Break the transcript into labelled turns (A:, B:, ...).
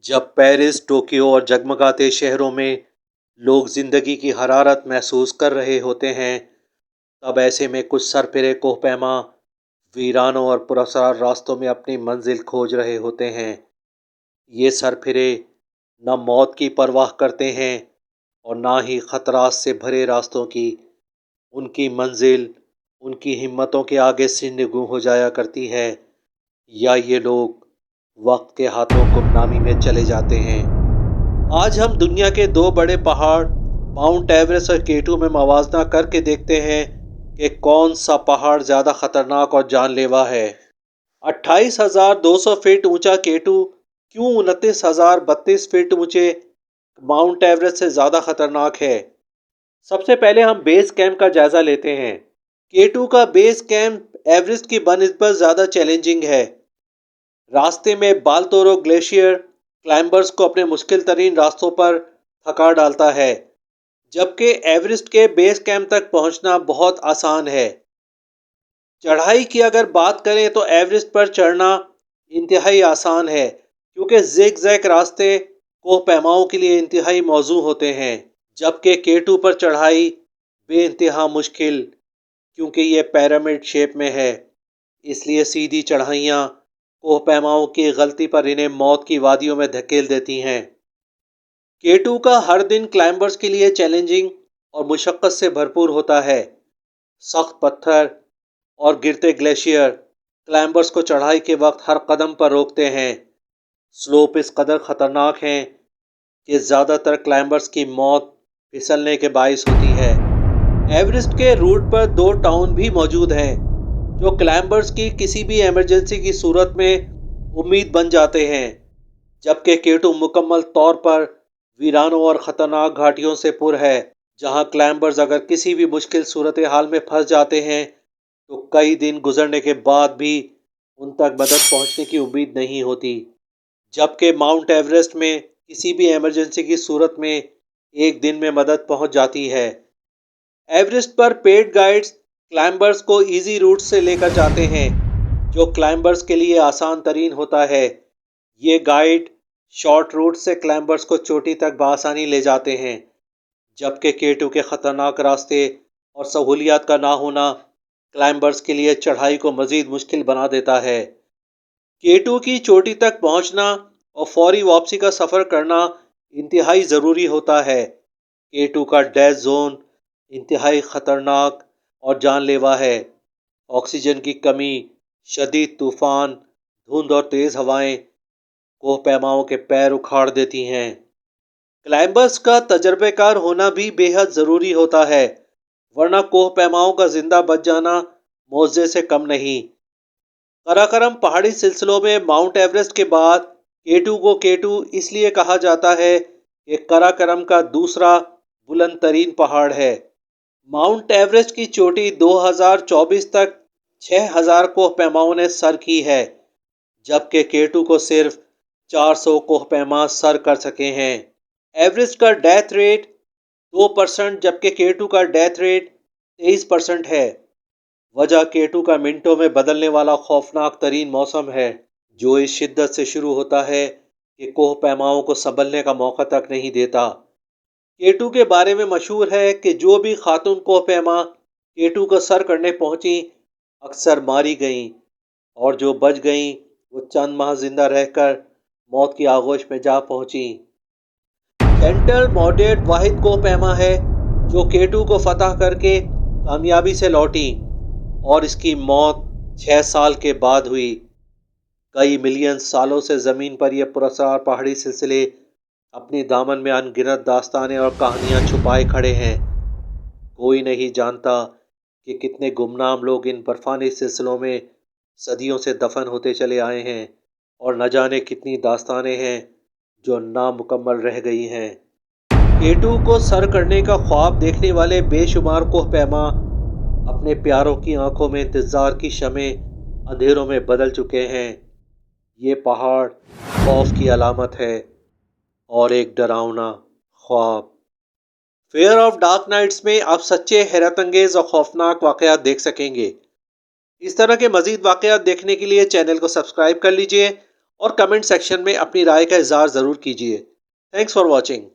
A: जब Paris, Tokyo और जगमगाते शहरों में लोग जिंदगी की हरारत महसूस कर रहे होते हैं, तब ऐसे में कुछ सरफिरे कोहपैमा वीरानों और पुरअसरार रास्तों में अपनी मंजिल खोज रहे होते हैं। ये सरफिरे न मौत की परवाह करते हैं और ना ही खतरात से भरे रास्तों की। उनकी मंजिल उनकी हिम्मतों के आगे सिरनिगूं हो जाया करती है, या ये लोग वक्त के हाथों गुमनामी में चले जाते हैं। आज हम दुनिया के दो बड़े पहाड़ माउंट एवरेस्ट और केटू में मवाजना करके देखते हैं कि कौन सा पहाड़ ज़्यादा खतरनाक और जानलेवा है। 28,200 फीट ऊंचा केटू क्यों 29,032 फीट ऊंचे माउंट एवरेस्ट से ज़्यादा खतरनाक है? सबसे पहले हम बेस कैंप का जायज़ा लेते हैं। केटू का बेस कैंप एवरेस्ट की बनिस्बत ज़्यादा चैलेंजिंग है। रास्ते में बालतोरो ग्लेशियर क्लाइंबर्स को अपने मुश्किल तरीन रास्तों पर थका डालता है, जबकि एवरेस्ट के बेस कैंप तक पहुंचना बहुत आसान है। चढ़ाई की अगर बात करें तो एवरेस्ट पर चढ़ना इंतहाई आसान है, क्योंकि जिग जैग रास्ते कोहपैमाओं के लिए इंतहाई मौजू होते हैं, जबकि केटू पर चढ़ाई बेइंतहा मुश्किल, क्योंकि ये पिरामिड शेप में है। इसलिए सीधी चढ़ाइयाँ कोहपैमाओं की गलती पर इन्हें मौत की वादियों में धकेल देती हैं। केटू का हर दिन क्लाइंबर्स के लिए चैलेंजिंग और मुशक्क़त से भरपूर होता है। सख्त पत्थर और गिरते ग्लेशियर क्लाइंबर्स को चढ़ाई के वक्त हर कदम पर रोकते हैं। स्लोप इस कदर ख़तरनाक हैं कि ज़्यादातर क्लाइंबर्स की मौत फिसलने के बाइस होती है। एवरेस्ट के रूट पर दो टाउन भी मौजूद हैं, जो क्लाइंबर्स की किसी भी इमरजेंसी की सूरत में उम्मीद बन जाते हैं, जबकि केटू मुकम्मल तौर पर वीरानों और ख़तरनाक घाटियों से पुर है, जहां क्लाइंबर्स अगर किसी भी मुश्किल सूरत हाल में फंस जाते हैं तो कई दिन गुजरने के बाद भी उन तक मदद पहुंचने की उम्मीद नहीं होती। जबकि माउंट एवरेस्ट में किसी भी इमरजेंसी की सूरत में एक दिन में मदद पहुंच जाती है। एवरेस्ट पर पेड गाइड्स क्लाइंबर्स को इजी रूट से लेकर जाते हैं, जो क्लाइंबर्स के लिए आसान तरीन होता है। ये गाइड शॉर्ट रूट से क्लाइंबर्स को चोटी तक बआसानी ले जाते हैं, जबकि केटू के ख़तरनाक रास्ते और सहूलियात का ना होना क्लाइंबर्स के लिए चढ़ाई को मज़ीद मुश्किल बना देता है। केटू की चोटी तक पहुंचना और फौरी वापसी का सफ़र करना इंतहाई ज़रूरी होता है। केटू का डेथ जोन इंतहाई ख़तरनाक और जानलेवा है। ऑक्सीजन की कमी, शदीद तूफ़ान, धुंध और तेज़ हवाएं कोहपैमाओं के पैर उखाड़ देती हैं। क्लाइंबर्स का तजर्बेकार होना भी बेहद ज़रूरी होता है, वरना कोहपैमाओं का जिंदा बच जाना मौजे से कम नहीं। कराकरम पहाड़ी सिलसिलों में माउंट एवरेस्ट के बाद केटू को केटू इसलिए कहा जाता है कि कराकरम का दूसरा बुलंद तरीन पहाड़ है। माउंट एवरेस्ट की चोटी 2024 तक 6,000 कोहपैमाओं ने सर की है, जबकि केटू को सिर्फ 400 कोहपैमा सर कर सके हैं। एवरेस्ट का डेथ रेट 2%, जबकि केटू का डेथ रेट 23% है। वजह केटू का मिनटों में बदलने वाला खौफनाक तरीन मौसम है, जो इस शिद्दत से शुरू होता है कि कोहपैमाओं को संभलने का मौका तक नहीं देता। केटू के बारे में मशहूर है कि जो भी खातून कोहपैमा केटू को सर करने पहुंची अक्सर मारी गईं, और जो बच गईं वो चंद माह जिंदा रहकर मौत की आगोश में जा पहुंची। जेंटल मॉडरेट वाहिद कोहपैमा है जो केटू को फतह करके कामयाबी से लौटी, और इसकी मौत 6 साल के बाद हुई। कई मिलियन सालों से ज़मीन पर यह पुरअसरार पहाड़ी सिलसिले अपनी दामन में अनगिनत दास्तानें और कहानियाँ छुपाए खड़े हैं। कोई नहीं जानता कि कितने गुमनाम लोग इन बर्फानी सिलसिलों में सदियों से दफन होते चले आए हैं, और न जाने कितनी दास्तानें हैं जो नामुकम्मल रह गई हैं। केटू को सर करने का ख्वाब देखने वाले बेशुमार कोहपैमा अपने प्यारों की आंखों में इंतजार की शमें अंधेरों में बदल चुके हैं। ये पहाड़ खौफ की अलामत है और एक डरावना ख्वाब। फेयर ऑफ डार्क नाइट्स में आप सच्चे, हैरत अंगेज और खौफनाक वाक़यात देख सकेंगे। इस तरह के मज़ीद वाक़यात देखने के लिए चैनल को सब्सक्राइब कर लीजिए اور کمنٹ سیکشن میں اپنی رائے کا اظہار ضرور کیجیے۔ Thanks for watching.